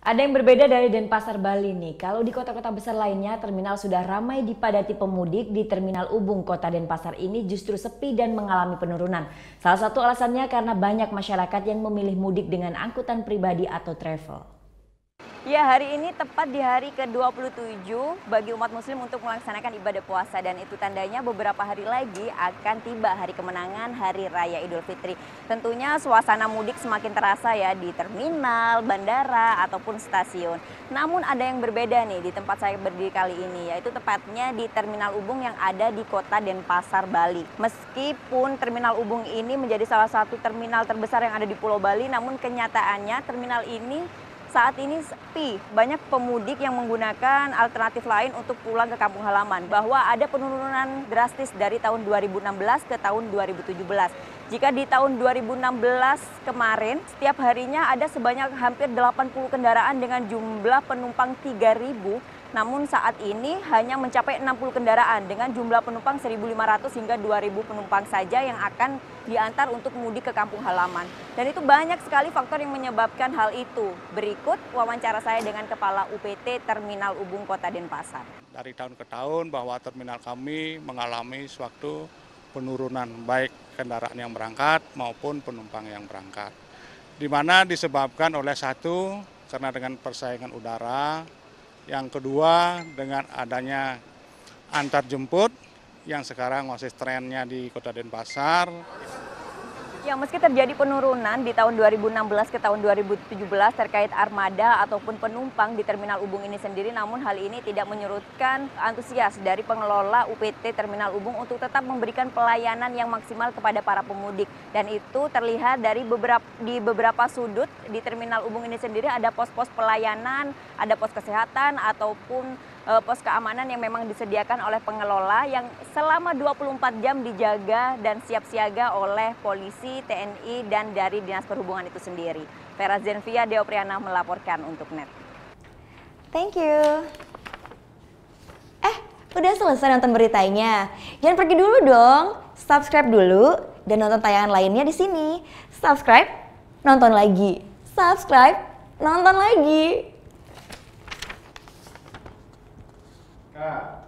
Ada yang berbeda dari Denpasar, Bali nih. Kalau di kota-kota besar lainnya, terminal sudah ramai dipadati pemudik. Di Terminal Ubung, Kota Denpasar ini justru sepi dan mengalami penurunan. Salah satu alasannya karena banyak masyarakat yang memilih mudik dengan angkutan pribadi atau travel. Ya, hari ini tepat di hari ke-27 bagi umat muslim untuk melaksanakan ibadah puasa, dan itu tandanya beberapa hari lagi akan tiba hari kemenangan Hari Raya Idul Fitri. Tentunya suasana mudik semakin terasa ya di terminal, bandara, ataupun stasiun. Namun ada yang berbeda nih di tempat saya berdiri kali ini, yaitu tepatnya di Terminal Ubung yang ada di Kota Denpasar, Bali. Meskipun Terminal Ubung ini menjadi salah satu terminal terbesar yang ada di Pulau Bali, namun kenyataannya terminal ini saat ini sepi. Banyak pemudik yang menggunakan alternatif lain untuk pulang ke kampung halaman. Bahwa ada penurunan drastis dari tahun 2016 ke tahun 2017. Jika di tahun 2016 kemarin, setiap harinya ada sebanyak hampir 80 kendaraan dengan jumlah penumpang 3.000. Namun saat ini hanya mencapai 60 kendaraan dengan jumlah penumpang 1.500 hingga 2.000 penumpang saja yang akan diantar untuk mudik ke kampung halaman. Dan itu banyak sekali faktor yang menyebabkan hal itu. Berikut wawancara saya dengan Kepala UPT Terminal Ubung Kota Denpasar. Dari tahun ke tahun bahwa terminal kami mengalami suatu penurunan baik kendaraan yang berangkat maupun penumpang yang berangkat. Di mana disebabkan oleh satu, karena dengan persaingan udara. Yang kedua, dengan adanya antar jemput yang sekarang masih trennya di Kota Denpasar. Ya, meski terjadi penurunan di tahun 2016 ke tahun 2017 terkait armada ataupun penumpang di Terminal Ubung ini sendiri, namun hal ini tidak menyurutkan antusias dari pengelola UPT Terminal Ubung untuk tetap memberikan pelayanan yang maksimal kepada para pemudik. Dan itu terlihat dari beberapa sudut di Terminal Ubung ini sendiri ada pos-pos pelayanan, ada pos kesehatan ataupun pos keamanan yang memang disediakan oleh pengelola yang selama 24 jam dijaga dan siap siaga oleh polisi, TNI, dan dari Dinas Perhubungan itu sendiri. Vera Zenvia Deopriana melaporkan untuk NET. Thank you. Udah selesai nonton beritanya? Jangan pergi dulu dong. Subscribe dulu dan nonton tayangan lainnya di sini. Subscribe, nonton lagi. Subscribe, nonton lagi. Kak.